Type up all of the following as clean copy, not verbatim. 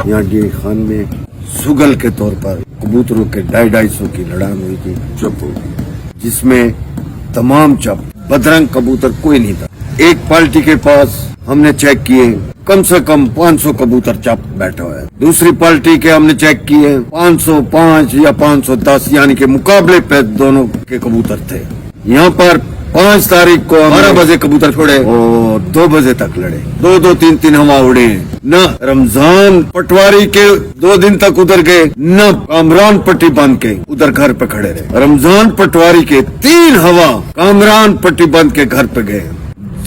यहाँ डी खान में सुगल के तौर पर कबूतरों के 250 की लड़ाई हुई थी, चुप हो गई, जिसमें तमाम चप बदरंग कबूतर कोई नहीं था। एक पार्टी के पास हमने चेक किए कम से कम 500 कबूतर चप बैठा हुआ है, दूसरी पार्टी के हमने चेक किए 505 या 510, यानी कि मुकाबले पे दोनों के कबूतर थे। यहाँ पर 5 तारीख को 12 बजे कबूतर छोड़े और 2 बजे तक लड़े, 2-2, 3-3 हवा उड़े। न रमजान पटवारी के 2 दिन तक उधर गए, न कामरान पट्टी बांध के उधर घर पे खड़े रहे। रमजान पटवारी के 3 हवा कामरान पट्टी बांध के घर पे गए,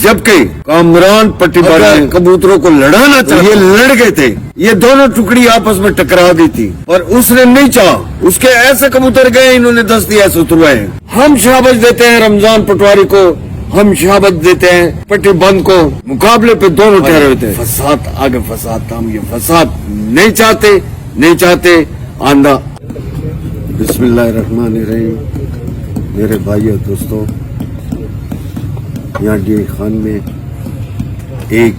जबकि कामरान पट्टी बांध कबूतरों को लड़ाना चाहिए, लड़ गए थे। ये दोनों टुकड़ी आपस में टकरा दी थी, और उसने नहीं चाहा, उसके ऐसे कबूतर गए, इन्होंने 10 दिया सुतरवाए। हम शाबाश देते हैं रमजान पटवारी को, हम शाबाश देते हैं पट्टी बंद को, मुकाबले पे दोनों ठहरे हुए थे। फसाद आगे फसाद, हम ये फसाद नहीं चाहते आंदा। बिस्मिल्लाहिर्रहमानिर्रहीम। मेरे भाइयों दोस्तों, यहाँ डी खान में एक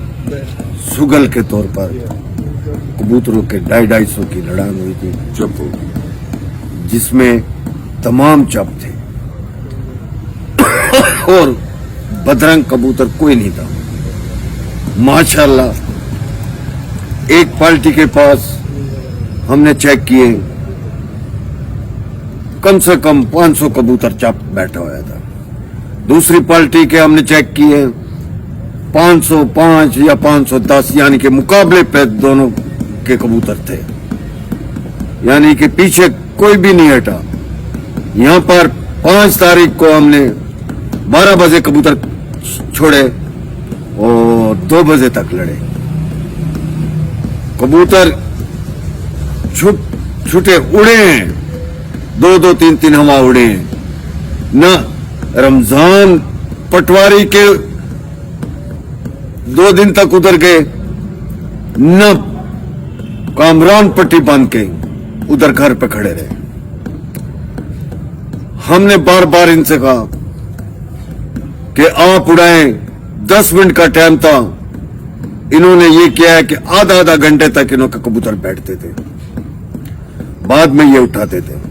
सुगल के तौर पर कबूतरों के 250 की लड़ाई हुई थी, चुप हो गई, जिसमें तमाम चप थे और बदरंग कबूतर कोई नहीं था। माशाल्लाह एक पार्टी के पास हमने चेक किए कम से कम 500 कबूतर चप बैठा हुआ था, दूसरी पार्टी के हमने चेक किए 505 या 510, यानी कि मुकाबले पे दोनों के कबूतर थे, यानी कि पीछे कोई भी नहीं हटा। यहाँ पर 5 तारीख को हमने 12 बजे कबूतर छोड़े और 2 बजे तक लड़े। कबूतर छूटे उड़े हैं, 2-2, 3-3 हवा उड़े हैं। न रमजान पटवारी के 2 दिन तक उधर गए, न कामरान पट्टी बांध के उधर घर पे खड़े रहे। हमने बार बार इनसे कहा कि आप उड़ाएं, 10 मिनट का टाइम था, इन्होंने ये किया है कि आधा घंटे तक इन्होंने कबूतर बैठते थे, बाद में ये उठाते थे।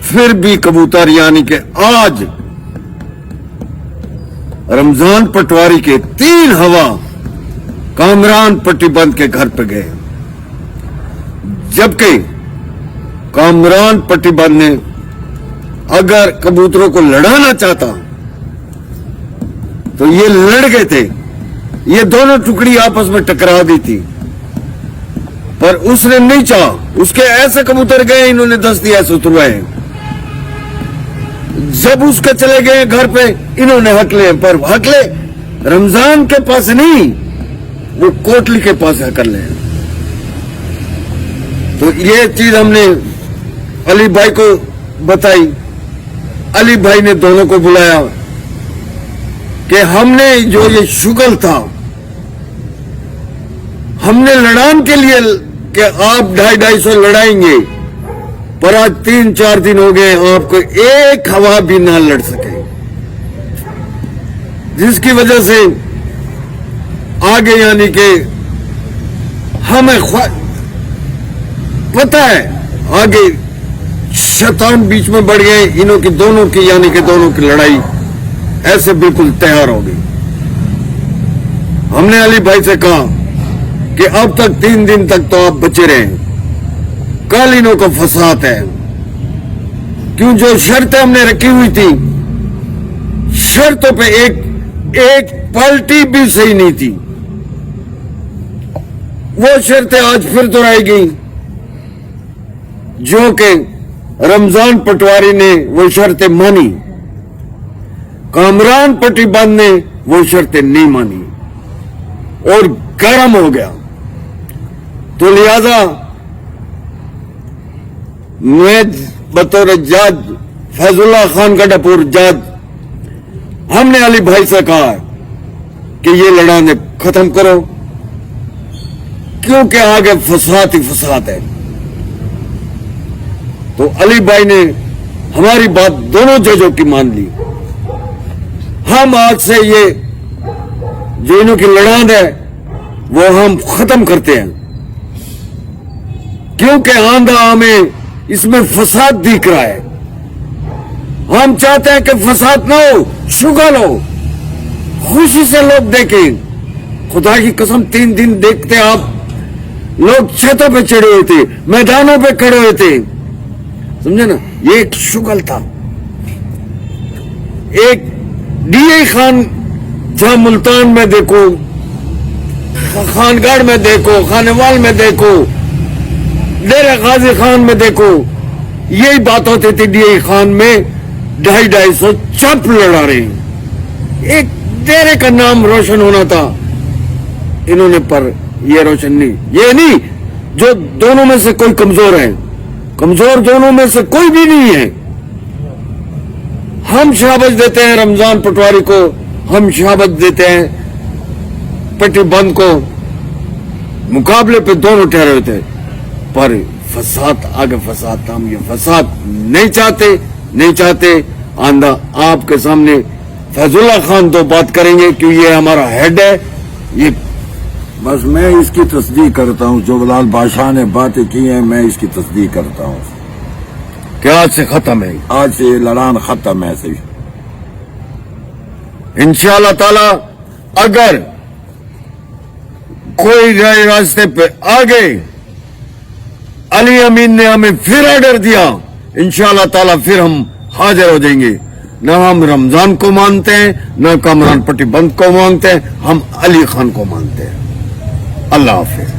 फिर भी कबूतर, यानी कि आज रमजान पटवारी के 3 हवा कामरान पट्टी बंद के घर पे गए, जबकि कामरान पट्टी बंद ने अगर कबूतरों को लड़ाना चाहता तो ये लड़ गए थे। ये दोनों टुकड़ी आपस में टकरा दी थी, पर उसने नहीं चाहा, उसके ऐसे कबूतर गए, इन्होंने 10 दिया सुतरवाए। जब उसके चले गए घर पे, इन्होंने हकले, पर हकले रमजान के पास नहीं, वो कोटली के पास हकल ले। तो ये चीज हमने अली भाई को बताई, अली भाई ने दोनों को बुलाया कि हमने जो ये शुगल था, हमने लड़ान के लिए कि आप 250 लड़ाएंगे, पर आज 3-4 दिन हो गए आपको एक हवा भी ना लड़ सके, जिसकी वजह से आगे, यानी कि हमें पता है आगे शैतान बीच में बढ़ गए, इन्हों की दोनों की, यानी कि दोनों की लड़ाई ऐसे बिल्कुल तैयार हो गई। हमने अली भाई से कहा कि अब तक 3 दिन तक तो आप बचे रहे, कल इन्हों का फसाद है, क्यों जो शर्तें हमने रखी हुई थी, शर्तों पे एक पार्टी भी सही नहीं थी। वो शर्तें आज फिर दोहराई गई, जो कि रमजान पटवारी ने वो शर्तें मानी, कामरान पट्टी बंद ने वो शर्तें नहीं मानी और गर्म हो गया। तो लिहाजा मैं बतौर जज फैजुल्ला खान गढ़पुर जज, हमने अली भाई से कहा कि ये लड़ाने खत्म करो, क्योंकि आगे फसाद ही फसाद है। तो अली भाई ने हमारी बात दोनों जजों की मान ली। हम आज से ये जो इन्हों की लड़ान है वो हम खत्म करते हैं। क्योंकि आंधा हमें इसमें फसाद दिख रहा है। हम चाहते हैं कि फसाद ना हो, शुगल हो, खुशी से लोग देखें। खुदा की कसम 3 दिन देखते आप, लोग छतों पे चढ़े हुए थे, मैदानों पे खड़े हुए थे, समझे ना। ये एक शुगल था। एक डीए खान, जहां मुल्तान में देखो, खानगढ़ में देखो, खानेवाल में देखो, डेरा गाजी खान में देखो, यही बात होती थी। डीए खान में 250-250 चप लड़ा रहे हैं। एक डेरे का नाम रोशन होना था इन्होंने, पर ये रोशन नहीं। ये नहीं जो दोनों में से कोई कमजोर है, कमजोर दोनों में से कोई भी नहीं है। हम शाबाश देते हैं रमजान पटवारी को, हम शाबाश देते हैं पट्टी बंद को, मुकाबले पे दोनों ठहरे हुए थे। पर फसाद, आगे फसाद था। हम ये फसाद नहीं चाहते, नहीं चाहते। आंदा आपके सामने फैजुल्ला खान तो बात करेंगे क्योंकि ये हमारा हेड है। ये बस मैं इसकी तस्दीक करता हूँ, जो बिलाल बादशाह ने बातें की हैं मैं इसकी तस्दीक करता हूँ कि आज से खत्म है, आज से ये लड़ान खत्म है। सही इंशाअल्लाह ताला। अगर कोई रास्ते पे आ गए, अली अमीन ने हमें फिर ऑर्डर दिया, इंशाअल्लाह ताला फिर हम हाजिर हो जाएंगे। न हम रमजान को मानते हैं, न कमरान पट्टी बंद को मानते हैं, हम अली खान को मानते हैं। अल्लाह हाफिज।